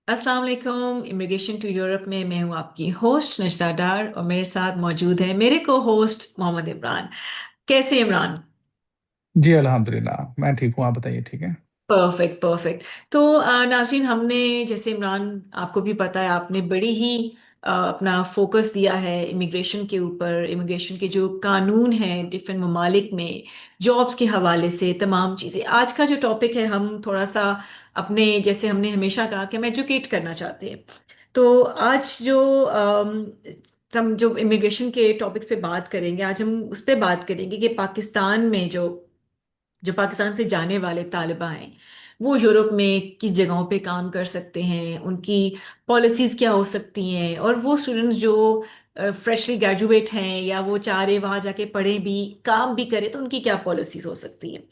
अस्सलाम वालेकुम। Immigration to Europe में मैं हूँ आपकी होस्ट नजदा डार और मेरे साथ मौजूद है मेरे को होस्ट मोहम्मद इमरान। कैसे इमरान? जी अल्हम्दुलिल्लाह, मैं ठीक हूँ। आप बताइए, ठीक है। Perfect perfect. तो नाज़रीन, हमने जैसे इमरान, आपको भी पता है, आपने बड़ी ही अपना फोकस दिया है इमिग्रेशन के ऊपर। इमिग्रेशन के जो कानून हैं डिफरेंट ममालिक में, जॉब्स के हवाले से तमाम चीज़ें। आज का जो टॉपिक है, हम थोड़ा सा अपने, जैसे हमने हमेशा कहा कि हम एजुकेट करना चाहते हैं। तो आज जो हम जो इमिग्रेशन के टॉपिक्स पे बात करेंगे, आज हम उस पे बात करेंगे कि पाकिस्तान में जो जो पाकिस्तान से जाने वाले तालिबा हैं, वो यूरोप में किस जगहों पे काम कर सकते हैं, उनकी पॉलिसीज क्या हो सकती हैं, और वो स्टूडेंट्स जो फ्रेशली ग्रेजुएट हैं या वो चाह रहे वहाँ जाके पढ़ें भी, काम भी करें, तो उनकी क्या पॉलिसीज हो सकती हैं।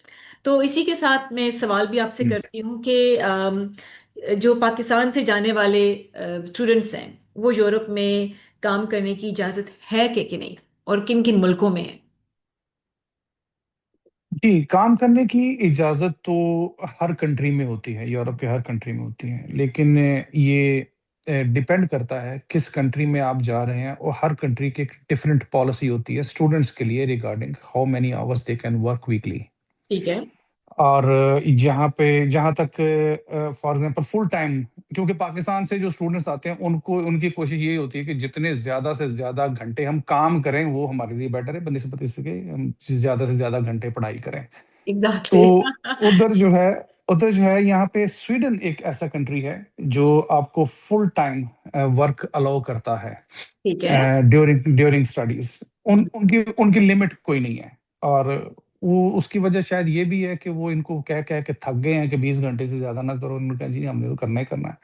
तो इसी के साथ मैं सवाल भी आपसे हम्म। करती हूँ कि जो पाकिस्तान से जाने वाले स्टूडेंट्स हैं, वो यूरोप में काम करने की इजाज़त है कि नहीं, और किन किन मुल्कों में है? जी, काम करने की इजाज़त तो हर कंट्री में होती है, यूरोप के हर कंट्री में होती है। लेकिन ये डिपेंड करता है किस कंट्री में आप जा रहे हैं, और हर कंट्री की एक डिफरेंट पॉलिसी होती है स्टूडेंट्स के लिए regarding how many hours they can work weekly. ठीक है। और जहाँ तक फॉर एग्जांपल फुल टाइम, क्योंकि पाकिस्तान से जो स्टूडेंट्स आते हैं उनको उनकी कोशिश यही होती है कि जितने ज़्यादा से ज़्यादा घंटे हम काम करें वो हमारे लिए बेटर है, बनिस्बत इसके हम ज़्यादा से ज़्यादा घंटे पढ़ाई करें। तो एग्जैक्टली। उधर जो है उधर जो है यहाँ पे स्वीडन एक ऐसा कंट्री है जो आपको फुल टाइम वर्क अलाउ करता है ठीक है। During during studies. उनकी उनकी लिमिट कोई नहीं है। और वो उसकी वजह शायद ये भी है कि वो इनको कह कह के थक गए हैं कि 20 घंटे से ज्यादा ना करो। उन्होंने कहा जी हमने तो करना ही करना है।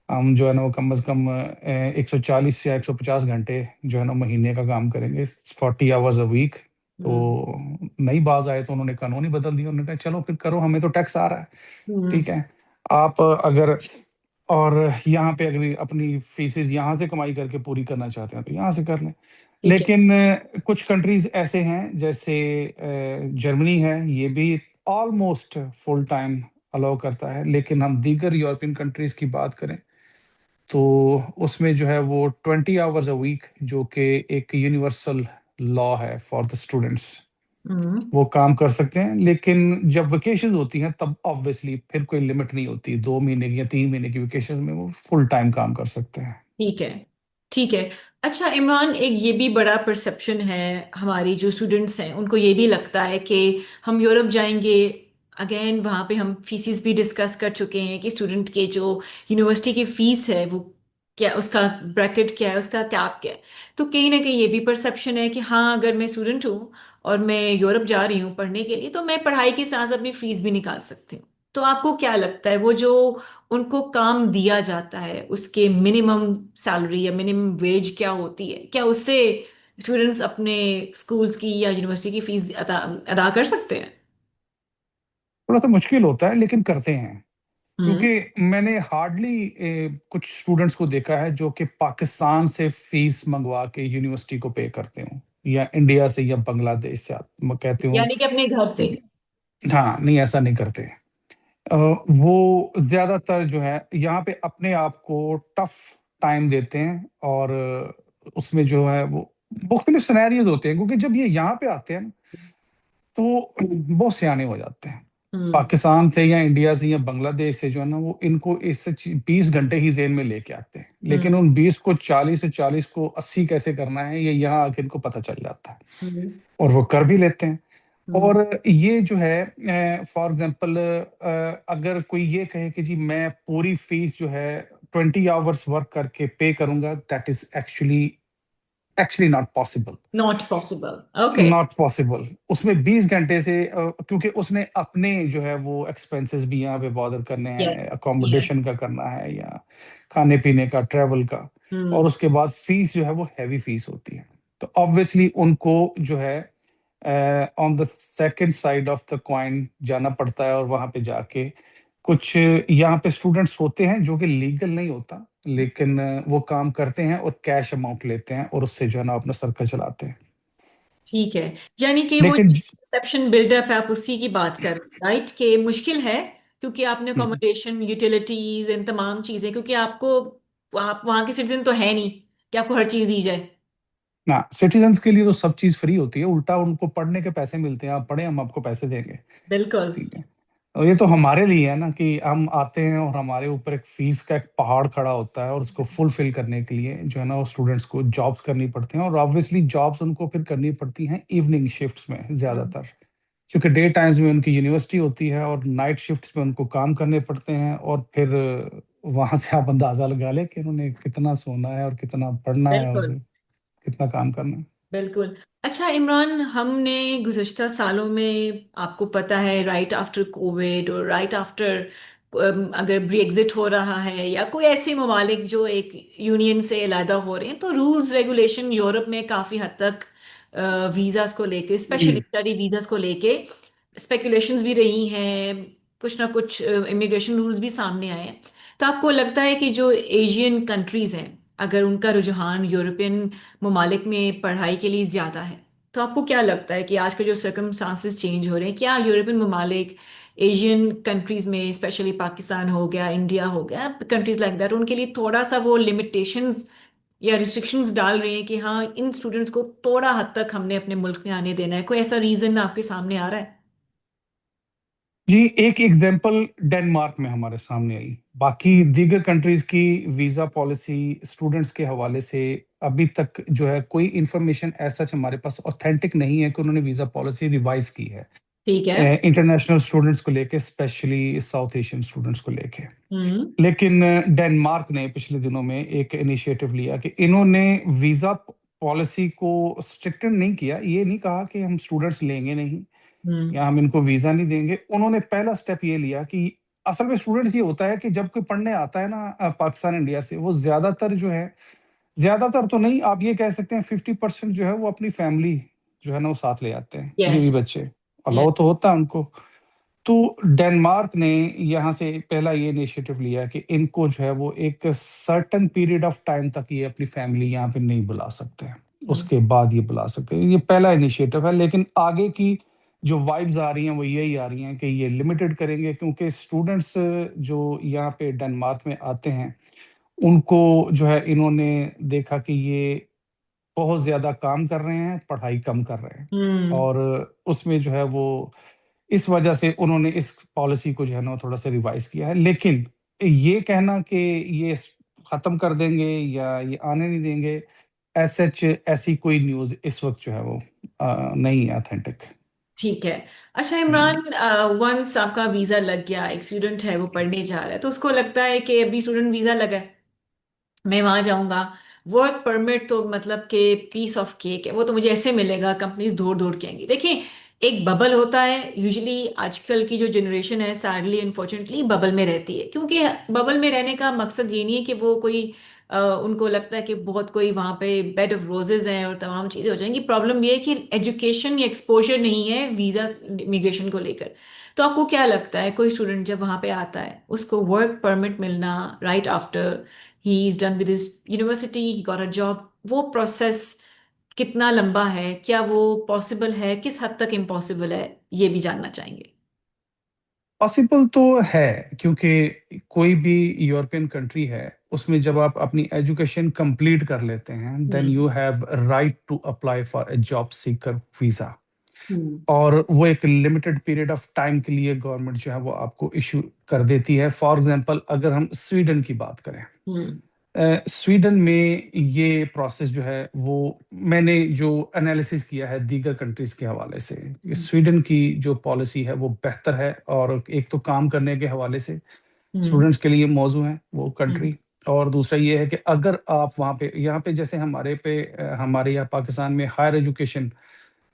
हम जो है ना वो कम से कम 140 या 150 घंटे जो है ना महीने का काम करेंगे, 40 आवर्स अ वीक। हम्म। तो नई बाज आए तो उन्होंने कानून ही बदल दिया। उन्होंने कहा चलो फिर करो, हमें तो टैक्स आ रहा है। हम्म। ठीक है। आप अगर और यहाँ पे अगर अपनी फीसेस यहाँ से कमाई करके पूरी करना चाहते हैं तो यहाँ से कर लें। ठीक है। लेकिन कुछ कंट्रीज ऐसे हैं जैसे जर्मनी है, ये भी ऑलमोस्ट फुल टाइम अलाउ करता है। लेकिन हम दीगर यूरोपियन कंट्रीज की बात करें तो उसमें जो है वो 20 आवर्स अ वीक, जो कि एक यूनिवर्सल लॉ है फॉर द स्टूडेंट्स, हम्म। वो काम कर सकते हैं। लेकिन जब वेकेशन होती हैं तब ऑब्वियसली फिर कोई लिमिट नहीं होती, 2 महीने की या 3 महीने की वेकेशन में वो फुल टाइम काम कर सकते हैं। ठीक है। ठीक है। अच्छा इमरान, एक ये भी बड़ा परसेप्शन है, हमारी जो स्टूडेंट्स हैं उनको ये भी लगता है कि हम यूरोप जाएंगे। अगेन वहाँ पे हम फीसिस भी डिस्कस कर चुके हैं कि स्टूडेंट के जो यूनिवर्सिटी की फीस है वो क्या, उसका ब्रैकेट क्या है, उसका कैप क्या है। तो कहीं ना कहीं ये भी परसेप्शन है कि हाँ, अगर मैं स्टूडेंट हूँ और मैं यूरोप जा रही हूँ पढ़ने के लिए, तो मैं पढ़ाई के साथ अपनी फीस भी निकाल सकती हूँ। तो आपको क्या लगता है, वो जो उनको काम दिया जाता है उसके मिनिमम सैलरी या मिनिमम वेज क्या होती है, क्या उससे स्टूडेंट्स अपने स्कूल्स की या यूनिवर्सिटी की फीस अदा अदा कर सकते हैं? थोड़ा सा मुश्किल होता है लेकिन करते हैं। हम्म। क्योंकि मैंने हार्डली कुछ स्टूडेंट्स को देखा है जो कि पाकिस्तान से फीस मंगवा के यूनिवर्सिटी को पे करते हो, या इंडिया से या बांग्लादेश से। आप मैं कहते हो यानी कि अपने घर से। हाँ, नहीं ऐसा नहीं करते। वो ज्यादातर जो है यहाँ पे अपने आप को टफ टाइम देते हैं। और उसमें जो है वो मुख्तलिफ सिनेरियोज होते हैं, क्योंकि जब ये यहाँ पे आते हैं ना, तो बहुत सियाने हो जाते हैं। हम्म। पाकिस्तान से या इंडिया से या बांग्लादेश से जो है ना वो इनको इस 20 घंटे ही जेन में लेके आते हैं। हम्म। लेकिन उन 20 को 40 से 40 को 80 कैसे करना है ये यहाँ आके इनको पता चल जाता है, हम्म। और वो कर भी लेते हैं। हम्म। और ये जो है फॉर एग्जांपल, अगर कोई ये कहे कि जी मैं पूरी फीस जो है 20 आवर्स वर्क करके पे करूंगा, that is actually actually not possible. Not possible. Okay. Not possible. उसमें 20 घंटे से क्योंकि उसने अपने जो है वो एक्सपेंसेस भी यहाँ पे बॉदर करने यस। हैं, यस। अकोमोडेशन का करना है या खाने पीने का, ट्रेवल का। और हम्म। उसके बाद फीस जो है वो हैवी फीस होती है। तो ऑब्वियसली उनको जो है on the second side of the coin जाना पड़ता है, और वहां पे जाके कुछ यहाँ पे स्टूडेंट्स होते हैं जो कि लीगल नहीं होता, लेकिन वो काम करते हैं और कैश अमाउंट लेते हैं और उससे जो है ना अपना सर्कल चलाते हैं। ठीक है। यानी कि वो लेकिन परसेप्शन बिल्डअप है, आप उसी की बात कर रहे हैं, राइट? कि मुश्किल है क्योंकि आपने हम्म। अकोमोडेशन, यूटिलिटीज, इन तमाम चीजें, क्योंकि आपको, आप वहां के सिटीजन तो है नहीं कि आपको हर चीज दी जाए। ना, सिटीजन्स के लिए तो सब चीज फ्री होती है, उल्टा उनको पढ़ने के पैसे मिलते हैं, आप पढ़े हम आपको पैसे देंगे। बिल्कुल। ठीक है। और ये तो हमारे लिए है ना कि हम आते हैं और हमारे ऊपर एक फीस का एक पहाड़ खड़ा होता है, और उसको फुलफिल करने के लिए जो है ना वो स्टूडेंट्स को जॉब्स करनी पड़ती हैं, और ऑब्वियसली जॉब्स उनको फिर करनी पड़ती हैं इवनिंग शिफ्ट्स में हम्म, ज्यादातर, क्योंकि डे टाइम्स में उनकी यूनिवर्सिटी होती है और नाइट शिफ्ट्स में उनको काम करने पड़ते हैं, और फिर वहां से आप अंदाजा लगा लें कि उन्होंने कितना सोना है और कितना पढ़ना है और बिल्कुल। कितना काम करना है। बिल्कुल। अच्छा इमरान, हमने गुज़श्ता सालों में, आपको पता है, राइट आफ्टर कोविड और राइट आफ्टर, अगर ब्रेग्जिट हो रहा है या कोई ऐसे ममालिक जो एक यूनियन से अलहदा हो रहे हैं, तो रूल्स रेगुलेशन यूरोप में काफ़ी हद तक वीज़ास को लेके, स्पेशली जी। स्टडी वीज़ास को लेके स्पेकुलेशंस भी रही हैं। कुछ ना कुछ इमिग्रेशन रूल्स भी सामने आए हैं। तो आपको लगता है कि जो एशियन कंट्रीज़ हैं, अगर उनका रुझान यूरोपियन ममालिक में पढ़ाई के लिए ज़्यादा है, तो आपको क्या लगता है कि आज के जो सर्कमस्टांसेस चेंज हो रहे हैं, क्या यूरोपियन ममालिक एशियन कंट्रीज में, स्पेशली पाकिस्तान हो गया, इंडिया हो गया, कंट्रीज लाइक दैट, उनके लिए थोड़ा सा वो लिमिटेशंस या रिस्ट्रिक्शंस डाल रहे हैं कि हाँ, इन स्टूडेंट्स को थोड़ा हद तक हमने अपने मुल्क में आने देना है? कोई ऐसा रीजन आपके सामने आ रहा है? जी, एक एग्जांपल डेनमार्क में हमारे सामने आई। बाकी दीगर कंट्रीज की वीजा पॉलिसी स्टूडेंट्स के हवाले से अभी तक जो है कोई इंफॉर्मेशन ऐसा हमारे पास ऑथेंटिक नहीं है कि उन्होंने वीजा पॉलिसी रिवाइज की है ठीक है। इंटरनेशनल स्टूडेंट्स को लेके, स्पेशली साउथ एशियन स्टूडेंट्स को लेके। हम्म। लेकिन डेनमार्क ने पिछले दिनों में एक इनिशिएटिव लिया कि इन्होंने वीजा पॉलिसी को स्ट्रिक्टन नहीं किया, ये नहीं कहा कि हम स्टूडेंट्स लेंगे नहीं हम्म। या हम इनको वीजा नहीं देंगे। उन्होंने पहला स्टेप ये लिया कि असल में स्टूडेंट्स, ये होता है कि जब कोई पढ़ने आता है ना पाकिस्तान इंडिया से, वो ज्यादातर जो है, ज्यादातर तो नहीं, आप ये कह सकते हैं 50% जो है वो अपनी फैमिली जो है ना वो साथ ले आते हैं, यस। बीवी बच्चे, यस। अलाउ तो होता है उनको। तो डेनमार्क ने यहाँ से पहला ये इनिशिएटिव लिया कि इनको जो है वो एक सर्टेन पीरियड ऑफ टाइम तक ये अपनी फैमिली यहाँ पे नहीं बुला सकते हैं, उसके बाद ये बुला सकते हैं। ये पहला इनिशिएटिव है, लेकिन आगे की जो वाइब्स आ रही हैं वो यही आ रही हैं कि ये लिमिटेड करेंगे, क्योंकि स्टूडेंट्स जो यहाँ पे डेनमार्क में आते हैं उनको जो है इन्होंने देखा कि ये बहुत ज्यादा काम कर रहे हैं, पढ़ाई कम कर रहे हैं, हम्म। और उसमें जो है वो इस वजह से उन्होंने इस पॉलिसी को जो है ना थोड़ा सा रिवाइज किया है। लेकिन ये कहना कि ये खत्म कर देंगे या ये आने नहीं देंगे, एज सच ऐसी कोई न्यूज़ इस वक्त जो है वो नहीं है ऑथेंटिक। ठीक है। अच्छा इमरान, वंस आपका वीजा लग गया, एक स्टूडेंट है वो पढ़ने जा रहा है, तो उसको लगता है कि अभी स्टूडेंट वीजा लगा है, मैं वहां जाऊंगा, वर्क परमिट तो मतलब कि पीस ऑफ केक है, वो तो मुझे ऐसे मिलेगा, कंपनीज दौड़ दौड़ के आएंगी। देखिए, एक बबल होता है यूजुअली, आजकल की जो जनरेशन है सैडली अनफॉर्चुनेटली बबल में रहती है, क्योंकि बबल में रहने का मकसद ये नहीं है कि वो कोई उनको लगता है कि बहुत कोई वहाँ पे बेड ऑफ रोजेज हैं और तमाम चीज़ें हो जाएंगी। प्रॉब्लम ये है कि एजुकेशन या एक्सपोजर नहीं है वीज़ा इमिग्रेशन को लेकर। तो आपको क्या लगता है, कोई स्टूडेंट जब वहाँ पे आता है, उसको वर्क परमिट मिलना right after he is done with his university, he got a job, वो प्रोसेस कितना लंबा है, क्या वो पॉसिबल है, किस हद तक इम्पॉसिबल है, ये भी जानना चाहेंगे। पॉसिबल तो है, क्योंकि कोई भी यूरोपियन कंट्री है उसमें जब आप अपनी एजुकेशन कंप्लीट कर लेते हैं then hmm. You have right to apply for a job seeker visa, hmm. और वो एक लिमिटेड पीरियड ऑफ टाइम के लिए गवर्नमेंट जो है वो आपको इशू कर देती है। फॉर एग्जांपल अगर हम स्वीडन की बात करें, हम्म। स्वीडन में ये प्रोसेस जो है वो, मैंने जो एनालिसिस किया है दीगर कंट्रीज के हवाले से, ये स्वीडन की जो पॉलिसी है वो बेहतर है, और एक तो काम करने के हवाले से हम्म। स्टूडेंट्स के लिए मौजू है वो हम्म। कंट्री, और दूसरा ये है कि अगर आप वहाँ पे, यहाँ पे जैसे हमारे यहाँ पाकिस्तान में हायर एजुकेशन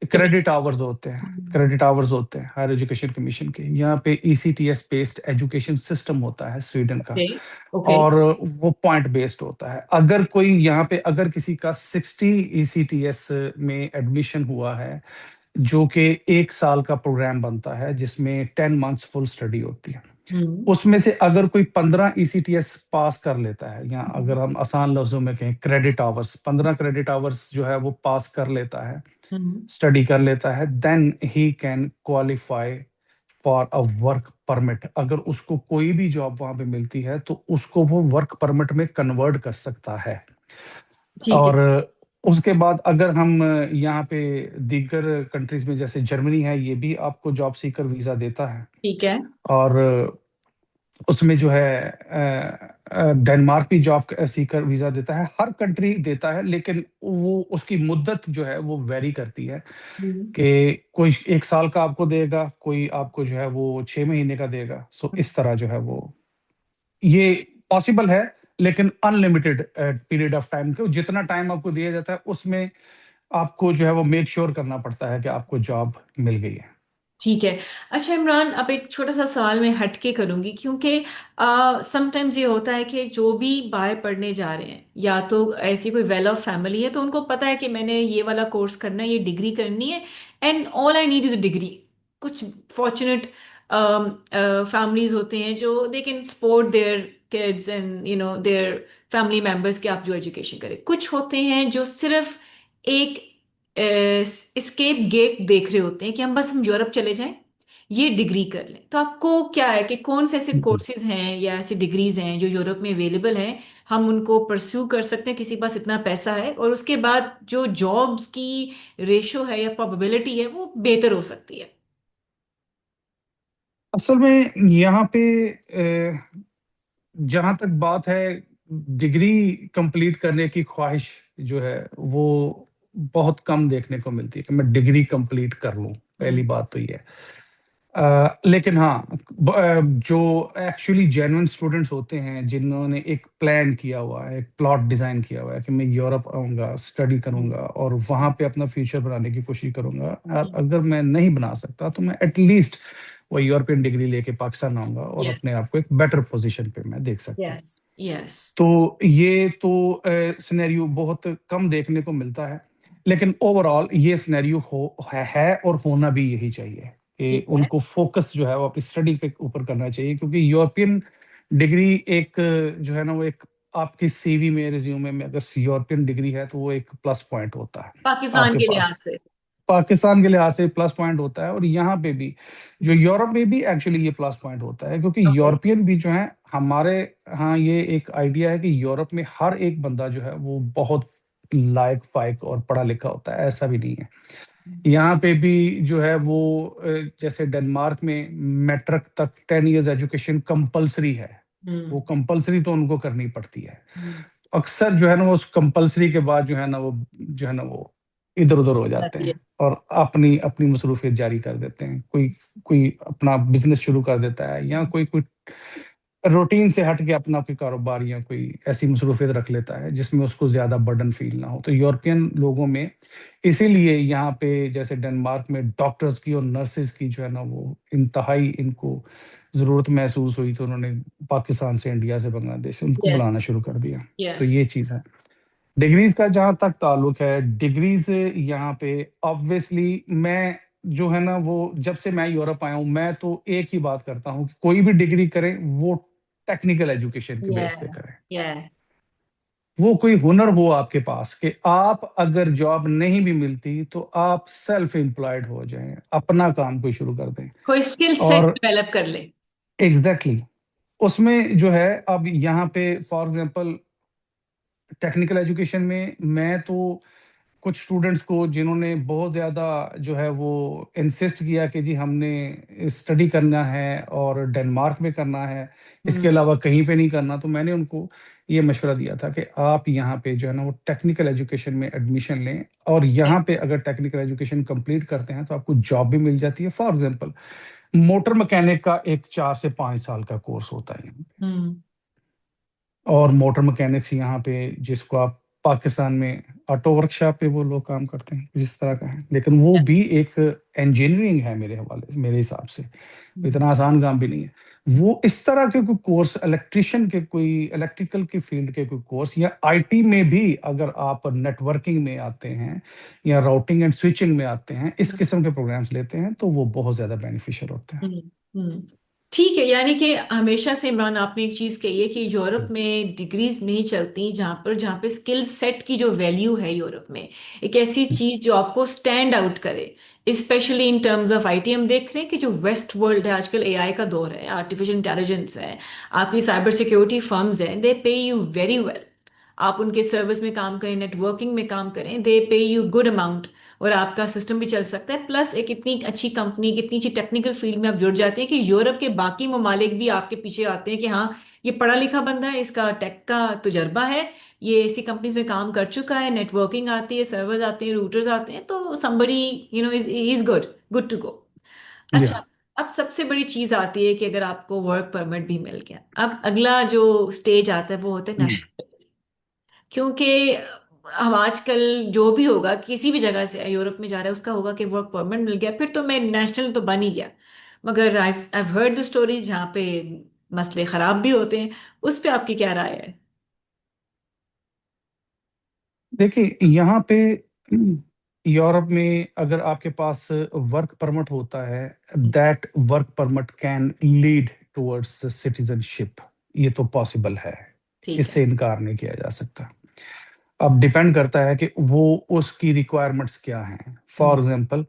कभी। क्रेडिट आवर्स होते हैं, क्रेडिट आवर्स होते हैं हायर एजुकेशन कमीशन के, यहाँ पे ईसीटीएस बेस्ड एजुकेशन सिस्टम होता है स्वीडन का, ओके। ओके। और वो पॉइंट बेस्ड होता है। अगर कोई यहाँ पे, अगर किसी का 60 ईसीटीएस में एडमिशन हुआ है, जो कि 1 साल का प्रोग्राम बनता है जिसमें 10 मंथ्स फुल स्टडी होती है, हम्म। उसमें से अगर कोई 15 ईसीटीएस पास कर लेता है, या हम्म। अगर हम आसान लफ्जों में कहें क्रेडिट आवर्स, 15 क्रेडिट आवर्स जो है वो पास कर लेता है, हम्म। स्टडी कर लेता है, then he can qualify for a work permit. अगर उसको कोई भी जॉब वहां पे मिलती है तो उसको वो वर्क परमिट में कन्वर्ट कर सकता है। ठीक है। और उसके बाद अगर हम यहाँ पे दीगर कंट्रीज में जैसे जर्मनी है, ये भी आपको जॉब सीकर वीजा देता है। ठीक है। और उसमें जो है डेनमार्क भी जॉब सीकर वीजा देता है। हर कंट्री देता है, लेकिन वो उसकी मुद्दत जो है वो वेरी करती है हम्म। कि कोई 1 साल का आपको देगा, कोई आपको जो है वो 6 महीने का देगा। सो इस तरह जो है वो ये पॉसिबल है, लेकिन अनलिमिटेड पीरियड ऑफ टाइम के जितना टाइम आपको दिया जाता है उसमें आपको जो है वो मेक श्योर करना पड़ता है कि आपको जॉब मिल गई है। ठीक है। अच्छा इमरान, अब एक छोटा सा सवाल मैं हटके करूंगी, क्योंकि समटाइम्स ये होता है कि जो भी बाहर पढ़ने जा रहे हैं, या तो ऐसी कोई वेल ऑफ फैमिली है तो उनको पता है कि मैंने ये वाला कोर्स करना है, ये डिग्री करनी है, and all I need is a degree. कुछ फॉर्चुनेट फैमिलीज होते हैं जो they can support their kids and their family members कि आप जो एजुकेशन करें। कुछ होते हैं जो सिर्फ एक एस्केप गेट देख रहे होते हैं कि हम यूरोप चले जाएं, ये डिग्री कर लें। तो आपको क्या है कि कौन से ऐसे जी। कोर्सेज हैं या ऐसी डिग्रीज हैं जो यूरोप में अवेलेबल हैं, हम उनको परस्यू कर सकते हैं, किसी के पास इतना पैसा है, और उसके बाद जो जॉब्स की रेशो है या प्रोबेबिलिटी है वो बेहतर हो सकती है। असल में यहाँ पे जहां तक बात है डिग्री कंप्लीट करने की ख्वाहिश जो है वो बहुत कम देखने को मिलती है कि मैं डिग्री कंप्लीट कर लूं। हम्म। पहली बात तो ये है। लेकिन हाँ, जो एक्चुअली जेन्युइन स्टूडेंट्स होते हैं जिन्होंने एक प्लान किया हुआ है, एक प्लॉट डिजाइन किया हुआ है कि मैं यूरोप आऊंगा, स्टडी करूंगा और वहां पे अपना फ्यूचर बनाने की कोशिश करूंगा, और अगर मैं नहीं बना सकता तो मैं एटलीस्ट वो यूरोपियन डिग्री लेके पाकिस्तान आऊंगा और यस। अपने आप को एक बेटर पोजीशन पे मैं देख सकता हूँ। यस। यस। तो ये तो सिनेरियो बहुत कम देखने को मिलता है, लेकिन ओवरऑल ये सिनेरियो है और होना भी यही चाहिए कि ठीक है। उनको फोकस जो है वो अपनी स्टडी पे ऊपर करना चाहिए। क्योंकि यूरोपियन डिग्री एक जो है ना वो एक आपकी सीवी में, रिज्यूमे में अगर यूरोपियन डिग्री है तो वो एक प्लस पॉइंट होता है पाकिस्तान आपके के लिहाज पास। से। पाकिस्तान के लिहाज से प्लस पॉइंट होता है, और यहाँ पे भी जो यूरोप में भी एक्चुअली ये प्लस पॉइंट होता है, क्योंकि ओके। यूरोपियन भी जो है हमारे, हाँ ये एक आइडिया है कि यूरोप में हर एक बंदा जो है वो बहुत लायक फायक और पढ़ा लिखा होता है, ऐसा भी नहीं है। यहाँ पे भी जो है वो जैसे डेनमार्क में मैट्रिक तक 10 इयर्स एजुकेशन कंपलसरी है। वो हम्म। कंपलसरी तो उनको करनी पड़ती है। हम्म। अक्सर जो है ना वो उस कंपलसरी के बाद जो है ना वो जो है ना वो इधर उधर हो जाते जाती है। हैं और अपनी अपनी मसरूफियत जारी कर देते हैं। कोई कोई अपना बिजनेस शुरू कर देता है, या कोई कोई रूटीन से हट के अपना कोई कारोबार या कोई ऐसी मसरूफियत रख लेता है जिसमें उसको ज्यादा बर्डन फील ना हो। तो यूरोपियन लोगों में इसीलिए यहाँ पे जैसे डेनमार्क में डॉक्टर्स की और नर्सेज की जो है ना वो इंतहाई इनको जरूरत महसूस हुई, तो उन्होंने पाकिस्तान से, इंडिया से, बांग्लादेश से उनको यस। बुलाना शुरू कर दिया। तो यस। ये चीज़ है। डिग्रीज का जहां तक ताल्लुक है, डिग्रीज यहाँ पे ऑब्वियसली मैं जो है ना वो जब से मैं यूरोप आया हूँ मैं तो एक ही बात करता हूँ कि कोई भी डिग्री करें वो टेक्निकल एजुकेशन के या। बेस पे करें। या। वो कोई हुनर हो आपके पास कि आप अगर जॉब नहीं भी मिलती तो आप सेल्फ एम्प्लॉयड हो जाएं, अपना काम कोई शुरू कर दें। कोई स्किल सेट और डेवलप कर ले। एग्जैक्टली exactly, उसमें जो है अब यहाँ पे फॉर एग्जांपल टेक्निकल एजुकेशन में मैं तो कुछ स्टूडेंट्स को जिन्होंने बहुत ज़्यादा जो है वो इंसिस्ट किया कि जी हमने स्टडी करना है और डेनमार्क में करना है, इसके हम्म। अलावा कहीं पे नहीं करना, तो मैंने उनको ये मशवरा दिया था कि आप यहाँ पे जो है ना वो टेक्निकल एजुकेशन में एडमिशन लें, और यहाँ पे अगर टेक्निकल एजुकेशन कंप्लीट करते हैं तो आपको जॉब भी मिल जाती है। फॉर एग्जाम्पल मोटर मैकेनिक का एक 4 से 5 साल का कोर्स होता है, हम्म। और मोटर मैकेनिक्स यहाँ पे जिसको आप पाकिस्तान में ऑटो वर्कशॉप पे वो लोग काम करते हैं जिस तरह का है, लेकिन वो भी एक इंजीनियरिंग है मेरे हवाले से, मेरे हिसाब से इतना आसान काम भी नहीं है। वो इस तरह के कोई कोर्स, इलेक्ट्रिशियन के कोई इलेक्ट्रिकल की फील्ड के कोई कोर्स, या आईटी में भी अगर आप नेटवर्किंग में आते हैं या राउटिंग एंड स्विचिंग में आते हैं, इस किस्म के प्रोग्राम्स लेते हैं तो वो बहुत ज्यादा बेनिफिशियल होते हैं। हम्म। हम्म। ठीक है, यानी कि हमेशा से इमरान आपने एक चीज कही है कि यूरोप में डिग्रीज नहीं चलती, जहाँ पे स्किल सेट की जो वैल्यू है यूरोप में, एक ऐसी चीज जो आपको स्टैंड आउट करे, specially in terms of IT. हम देख रहे हैं कि जो वेस्ट वर्ल्ड है आजकल, एआई का दौर है, आर्टिफिशियल इंटेलिजेंस है, आपकी साइबर सिक्योरिटी फर्म्स हैं, दे पे यू वेरी वेल। आप उनके सर्विस में काम करें, नेटवर्किंग में काम करें, दे पे यू गुड अमाउंट, और आपका सिस्टम भी चल सकता है। प्लस एक इतनी अच्छी कंपनी, कितनी अच्छी टेक्निकल फील्ड में आप जुड़ जाते हैं कि यूरोप के बाकी ममालिक भी आपके पीछे आते हैं कि हाँ, ये पढ़ा लिखा बंदा है, इसका टेक का तजुर्बा है, ये ऐसी कंपनीज में काम कर चुका है, नेटवर्किंग आती है, सर्वर्स आते हैं, रूटर्स आते हैं, तो somebody is good, good to go. या अच्छा, अब सबसे बड़ी चीज आती है कि अगर आपको वर्क परमिट भी मिल गया, अब अगला जो स्टेज आता है वो होता है नेशनल। क्योंकि हम आजकल जो भी होगा, किसी भी जगह से यूरोप में जा रहा है, उसका होगा कि वर्क परमिट मिल गया, फिर तो मैं नेशनल तो बन ही गया। मगर आई हर्ड द स्टोरी जहाँ पे मसले खराब भी होते हैं। उस पे आपकी क्या राय है? देखिए यहाँ पे यूरोप में अगर आपके पास वर्क परमिट होता है, that work permit can lead towards citizenship. ये तो पॉसिबल है, ठीक है। इससे इनकार नहीं किया जा सकता। अब डिपेंड करता है कि वो उसकी रिक्वायरमेंट्स क्या हैं। फॉर एग्जांपल,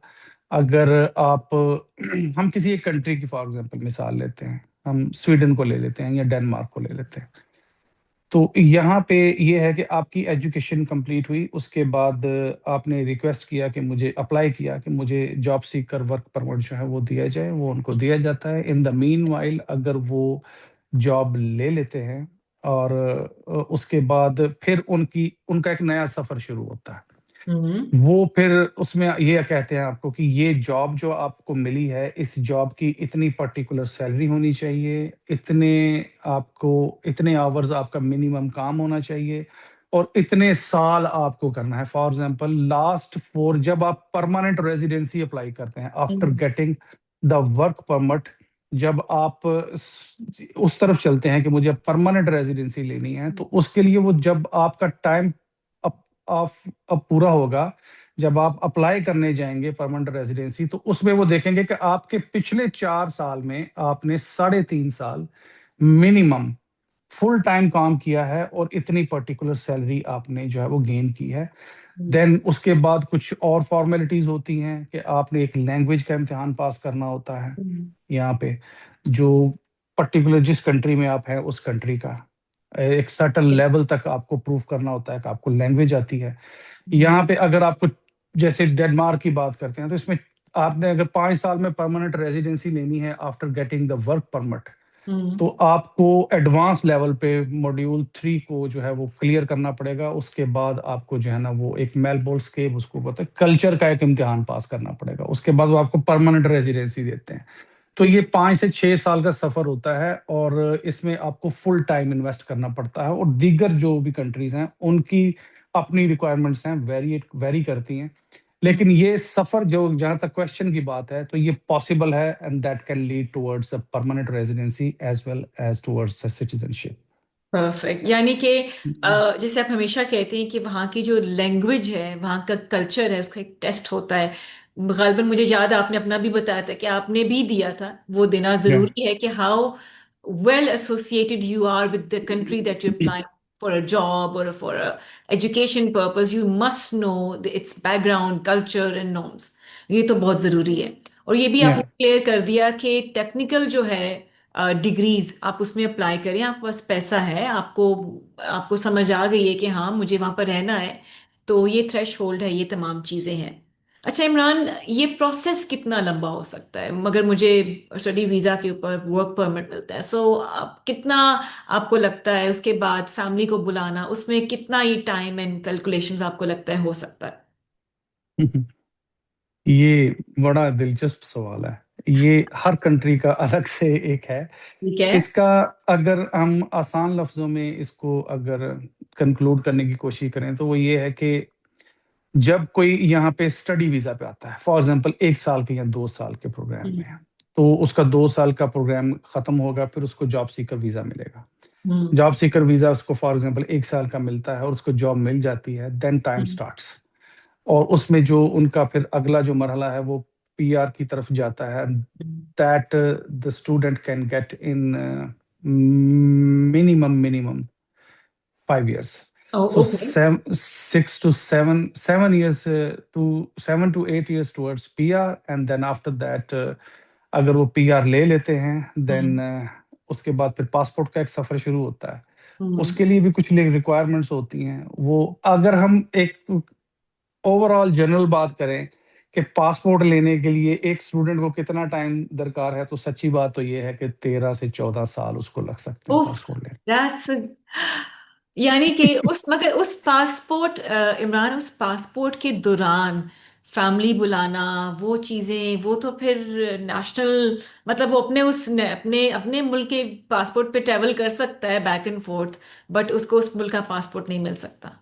अगर आप हम किसी एक कंट्री की फॉर एग्जांपल मिसाल लेते हैं, हम स्वीडन को ले लेते हैं या डेनमार्क को ले लेते हैं। तो यहाँ पे ये है कि आपकी एजुकेशन कंप्लीट हुई, उसके बाद आपने रिक्वेस्ट किया कि मुझे अप्लाई किया कि मुझे जॉब सीकर वर्क परमिट जो है वो दिया जाए, वो उनको दिया जाता है। इन द मीन वाइल अगर वो जॉब ले लेते हैं और उसके बाद फिर उनकी उनका एक नया सफर शुरू होता है। हम्म। वो फिर उसमें ये कहते हैं आपको कि ये जॉब जो आपको मिली है, इस जॉब की इतनी पर्टिकुलर सैलरी होनी चाहिए, इतने आपको इतने आवर्स आपका मिनिमम काम होना चाहिए, और इतने साल आपको करना है। फॉर एग्जांपल, लास्ट फोर, जब आप परमानेंट रेजिडेंसी अप्लाई करते हैं after hmm. Getting the work permit, जब आप उस तरफ चलते हैं कि मुझे परमानेंट रेजिडेंसी लेनी है, तो उसके लिए वो जब आपका टाइम ऑफ अब पूरा होगा, जब आप अप्लाई करने जाएंगे परमानेंट रेजिडेंसी, तो उसमें वो देखेंगे कि आपके पिछले 4 साल में आपने 3.5 साल मिनिमम फुल टाइम काम किया है और इतनी पर्टिकुलर सैलरी आपने जो है वो गेन की है। देन उसके बाद कुछ और फॉर्मेलिटीज होती हैं कि आपने एक लैंग्वेज का इम्तिहान पास करना होता है हम्म। यहाँ पे, जो पर्टिकुलर जिस कंट्री में आप हैं उस कंट्री का एक सर्टन लेवल तक आपको प्रूव करना होता है कि आपको लैंग्वेज आती है। यहाँ पे अगर आपको, जैसे डेनमार्क की बात करते हैं, तो इसमें आपने अगर 5 साल में परमानेंट रेजिडेंसी लेनी है after getting the work permit, hmm. तो आपको एडवांस लेवल पे मॉड्यूल 3 को जो है वो क्लियर करना पड़ेगा। उसके बाद आपको जो है ना वो एक मेलबोर्न उसको बोलते हैं कल्चर का एक इम्तिहान पास करना पड़ेगा। उसके बाद वो आपको परमानेंट रेजिडेंसी देते हैं। तो ठीक। ये 5 से 6 साल का सफर होता है और इसमें आपको फुल टाइम इन्वेस्ट करना पड़ता है। और दीगर जो भी कंट्रीज हैं उनकी अपनी रिक्वायरमेंट्स हैं, वेरी वेरी करती हैं। लेकिन ये सफर जो, जहां तक क्वेश्चन की बात है, तो ये पॉसिबल है and that can lead towards a permanent residency as well as towards citizenship. Perfect, यानी कि जैसे आप हमेशा कहते हैं कि वहाँ की जो लैंग्वेज है, वहाँ का कल्चर है, उसका एक टेस्ट होता है। गालिबन मुझे याद है, आपने अपना भी बताया था कि आपने भी दिया था, वो देना या जरूरी है कि how well associated you are with the country that you apply for a job और for a education purpose. You must know its background, culture and norms. ये तो बहुत जरूरी है। और ये भी या आपने क्लियर कर दिया कि टेक्निकल जो है डिग्रीज, आप उसमें अप्लाई करें, आपके पास पैसा है, आपको आपको समझ आ गई है कि हाँ मुझे वहां पर रहना है, तो ये थ्रेश होल्ड है, ये तमाम चीजें हैं। अच्छा इमरान, ये प्रोसेस कितना लंबा हो सकता है? मगर मुझे स्टडी वीजा के ऊपर वर्क परमिट मिलता है, सो आप कितना, आपको लगता है उसके बाद फैमिली को बुलाना, उसमें कितना ये टाइम एंड कैलकुलेशंस आपको लगता है हो सकता है? ये बड़ा दिलचस्प सवाल है। ये हर कंट्री का अलग से एक है। ठीक है। इसका अगर हम आसान लफ्जों में इसको अगर कंक्लूड करने की कोशिश करें, तो वो ये है कि जब कोई यहाँ पे स्टडी वीजा पे आता है, फॉर एग्जांपल 1 साल के या 2 साल के प्रोग्राम में, हम्म। तो उसका 2 साल का प्रोग्राम खत्म होगा, फिर उसको जॉब सीकर वीजा मिलेगा। हम्म। जॉब सीकर वीजा उसको फॉर एग्जांपल 1 साल का मिलता है और उसको जॉब मिल जाती है, देन टाइम हम्म। स्टार्ट्स। और उसमें जो उनका फिर अगला जो मरहला है वो पीआर की तरफ जाता है, that the student can get in minimum 5 years. So okay. 7 years to 7 to 8 years towards PR, and then after that, अगर वो PR ले लेते हैं, then उसके बाद फिर पासपोर्ट का एक सफर शुरू होता है। उसके लिए भी कुछ रिक्वायरमेंट्स होती हैं। वो अगर हम एक ओवरऑल जनरल बात करें कि पासपोर्ट लेने के लिए एक स्टूडेंट को कितना टाइम दरकार है, तो सच्ची बात तो ये है कि 13 से 14 साल उसको लग सकते हैं उफ, पासपोर्ट लेने। दैट्स यानी कि उस मगर उस पासपोर्ट इमरान, उस पासपोर्ट के दौरान फैमिली बुलाना, वो चीजें, वो तो फिर नेशनल, मतलब वो अपने अपने अपने मुल्क के पासपोर्ट पे ट्रेवल कर सकता है बैक एंड फोर्थ, बट उसको उस मुल्क का पासपोर्ट नहीं मिल सकता।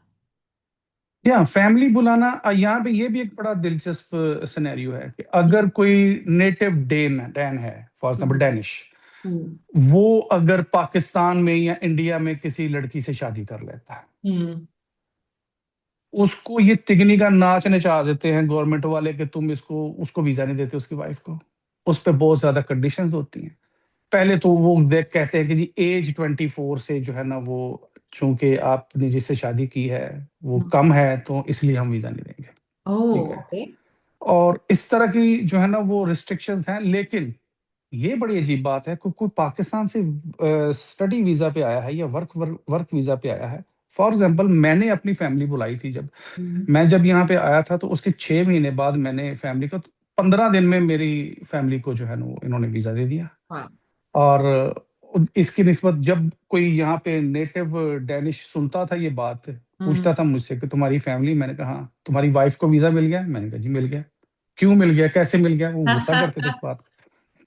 या फैमिली बुलाना, यहाँ पे ये भी एक बड़ा दिलचस्प सिनेरियो है कि अगर कोई नेटिव डैन है, फॉर एग्जांपल हम्म। डैनिश, हम्म। वो अगर पाकिस्तान में या इंडिया में किसी लड़की से शादी कर लेता है, हम्म। उसको ये तिगनी का नाच नचा देते हैं गवर्नमेंट वाले कि तुम इसको उसको वीजा नहीं देते, उसकी वाइफ को। उस पर बहुत ज्यादा कंडीशंस होती हैं। पहले तो वो देख कहते हैं कि जी एज 24 से जो है ना, वो चूंकि आपने जिससे शादी की है वो कम है, तो इसलिए हम वीजा नहीं देंगे। ठीक है। ओके। और इस तरह की जो है ना वो रिस्ट्रिक्शंस हैं। लेकिन ये बड़ी अजीब बात है, कोई पाकिस्तान से स्टडी वीजा पे आया है या वर्क वीजा पे आया है। फॉर एग्जांपल, मैंने अपनी फैमिली बुलाई थी जब मैं जब यहाँ पे आया था, तो उसके 6 महीने बाद मैंने फैमिली को, 15 दिन में मेरी फैमिली को जो है ना वो इन्होंने वीजा दे दिया। हाँ। और इसकी निस्बत जब कोई यहाँ पे नेटिव डैनिश सुनता था ये बात, हम्म। पूछता था मुझसे कि तुम्हारी फैमिली, मैंने कहा हाँ। तुम्हारी वाइफ को वीजा मिल गया? मैंने कहा जी मिल गया। क्यों मिल गया, कैसे मिल गया? वो गुस्सा करते थे इस बात का।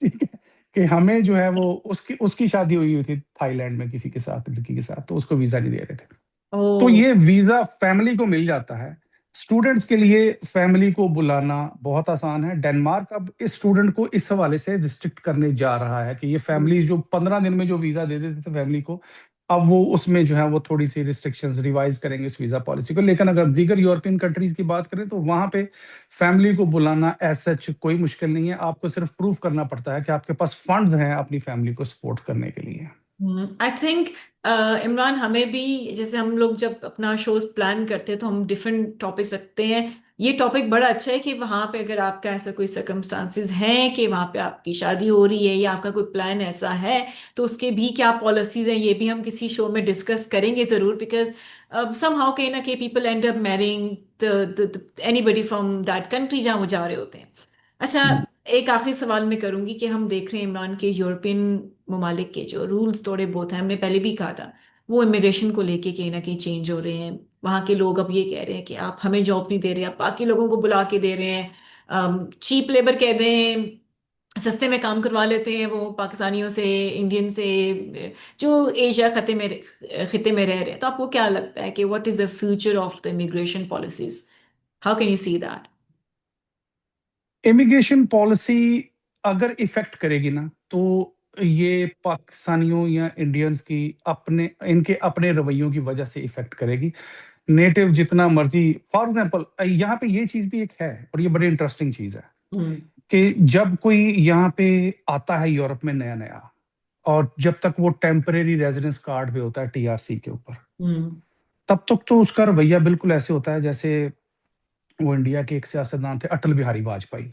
ठीक है, कि हमें जो है वो उसकी उसकी शादी हुई थी थाईलैंड में किसी के साथ, लड़की के साथ, तो उसको वीजा नहीं दे रहे थे। ओ। तो ये वीजा फैमिली को मिल जाता है। स्टूडेंट्स के लिए फैमिली को बुलाना बहुत आसान है। डेनमार्क अब इस स्टूडेंट को इस हवाले से रिस्ट्रिक्ट करने जा रहा है कि ये फैमिली जो 15 दिन में जो वीजा दे देते थे फैमिली को, अब वो उसमें जो है वो थोड़ी सी रिस्ट्रिक्शंस रिवाइज करेंगे इस वीजा पॉलिसी को। लेकिन अगर दीगर यूरोपियन कंट्रीज की बात करें, तो वहां पे फैमिली को बुलाना एज सच कोई मुश्किल नहीं है। आपको सिर्फ प्रूफ करना पड़ता है कि आपके पास फंड्स हैं अपनी फैमिली को सपोर्ट करने के लिए। आई थिंक इमरान, हमें भी जैसे हम लोग जब अपना शोज प्लान करते हैं तो हम डिफरेंट टॉपिक्स रखते हैं। ये टॉपिक बड़ा अच्छा है कि वहां पे अगर आपका ऐसा कोई सर्कमस्टांसिस है कि वहां पे आपकी शादी हो रही है या आपका कोई प्लान ऐसा है, तो उसके भी क्या पॉलिसीज हैं, ये भी हम किसी शो में डिस्कस करेंगे जरूर। बिकॉज समहाउ कहीं ना कहीं people and up marrying anybody from that country जहाँ वो जा रहे होते हैं। अच्छा, एक आखिरी सवाल मैं करूंगी कि हम देख रहे हैं इमरान के यूरोपियन ममालिक के जो रूल्स थोड़े बहुत हैं, हमने पहले भी कहा था, वो इमिग्रेशन को लेके कहीं ना कहीं चेंज हो रहे हैं। वहाँ के लोग अब ये कह रहे हैं कि आप हमें जॉब नहीं दे रहे, आप बाकी लोगों को बुला के दे रहे हैं, चीप लेबर कह दें, सस्ते में काम करवा लेते हैं वो पाकिस्तानियों से, इंडियन से, जो एशिया खत्ते में रह रहे हैं। तो आपको क्या लगता है कि what is the future of the immigration policies? How can you see that? Immigration policy अगर इफेक्ट करेगी ना, तो ये पाकिस्तानियों या इंडियंस की अपने इनके अपने रवैयों की वजह से इफेक्ट करेगी। नेटिव जितना मर्जी, फॉर एग्जांपल यहाँ पे ये चीज भी एक है, और ये बड़ी इंटरेस्टिंग चीज है हम्म। कि जब कोई यहाँ पे आता है यूरोप में नया नया, और जब तक वो टेम्परेरी रेजिडेंस कार्ड पे होता है टीआरसी के ऊपर, हम्म। तब तक तो उसका रवैया बिल्कुल ऐसे होता है जैसे वो इंडिया के एक सियासतदान थे, अटल बिहारी वाजपेयी।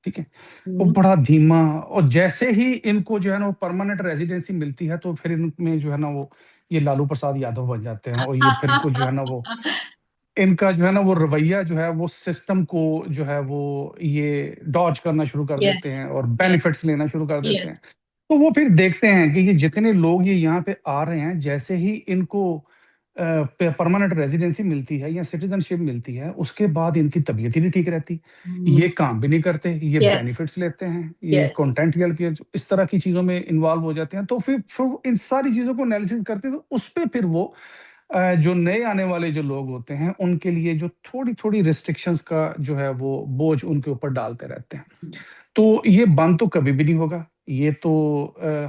ठीक है। वो हम्म। बड़ा धीमा, और जैसे ही इनको जो है ना वो परमानेंट रेजिडेंसी मिलती है, तो फिर इनमें जो है ना वो ये लालू प्रसाद यादव बन जाते हैं, और ये फिर कुछ जो है ना वो इनका जो है ना वो रवैया जो है वो सिस्टम को जो है वो ये डॉज करना शुरू कर देते यस। हैं और यस। बेनिफिट्स लेना शुरू कर देते यस। हैं। तो वो फिर देखते हैं कि ये जितने लोग ये यहाँ पे आ रहे हैं, जैसे ही इनको परमानेंट रेजिडेंसी मिलती है या सिटीजनशिप मिलती है, उसके बाद इनकी तबीयत ही नहीं ठीक रहती। ये काम भी नहीं करते, ये यस। बेनिफिट्स लेते हैं, ये यस। कंटेंट हेल्प या इस तरह की चीजों में इन्वॉल्व हो जाते हैं। तो फिर वो इन सारी चीजों को एनालिसिस करते हैं, तो उस पे फिर वो जो नए आने वाले जो लोग होते हैं, उनके लिए जो थोड़ी थोड़ी रिस्ट्रिक्शंस का जो है वो बोझ उनके ऊपर डालते रहते हैं। तो ये बंद तो कभी भी नहीं होगा। ये तो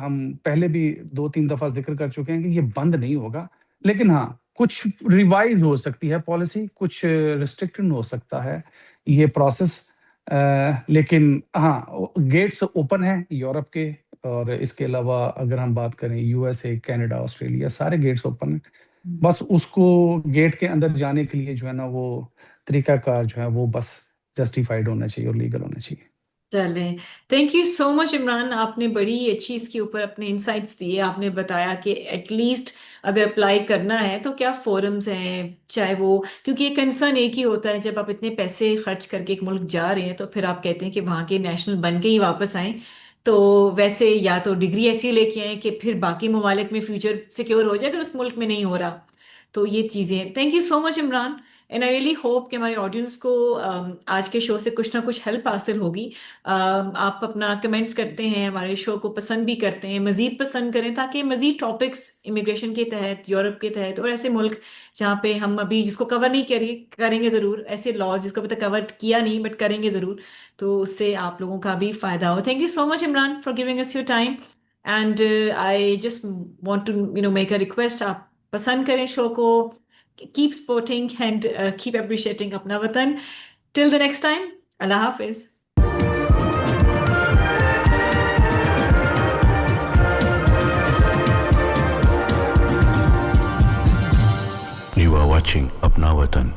हम पहले भी 2-3 दफा जिक्र कर चुके हैं कि ये बंद नहीं होगा। लेकिन हाँ, कुछ रिवाइज हो सकती है पॉलिसी, कुछ रिस्ट्रिक्टेड हो सकता है ये प्रोसेस। लेकिन हाँ, गेट्स ओपन हैं यूरोप के, और इसके अलावा अगर हम बात करें यूएसए, कनाडा, ऑस्ट्रेलिया, सारे गेट्स ओपन हैं। बस उसको गेट के अंदर जाने के लिए जो है ना, वो तरीकाकार जो है वो बस जस्टिफाइड होना चाहिए और लीगल होना चाहिए। चले, thank you so much Imran, आपने बड़ी अच्छी इसके ऊपर अपने इंसाइट्स दिए। आपने बताया कि एटलीस्ट अगर अप्लाई करना है तो क्या फोरम्स हैं, चाहे वो, क्योंकि ये कंसर्न एक ही होता है जब आप इतने पैसे खर्च करके एक मुल्क जा रहे हैं तो फिर आप कहते हैं कि वहाँ के नेशनल बन के ही वापस आए। तो वैसे या तो डिग्री ऐसी लेके आए कि फिर बाकी ममालिक में फ्यूचर सिक्योर हो जाए अगर उस मुल्क में नहीं हो रहा। तो ये चीज़ें, thank you so much Imran. And I really hope कि हमारे ऑडियंस को आज के शो से कुछ ना कुछ हेल्प हासिल होगी। आप अपना कमेंट्स करते हैं, हमारे शो को पसंद भी करते हैं, मजीद पसंद करें ताकि मजीद टॉपिक्स इमिग्रेशन के तहत, यूरोप के तहत और ऐसे मुल्क जहाँ पे हम अभी जिसको कवर नहीं करेंगे ज़रूर, ऐसे लॉज जिसको अभी तक कवर किया नहीं बट करेंगे ज़रूर, तो उससे आप लोगों का भी फायदा हो। Thank you so much Imran for giving us your time. And I just want to make a request, आप पसंद करें शो को, keep supporting and keep appreciating अपना वतन। Till the next time, Allah हाफिज। You are watching Apna Watan.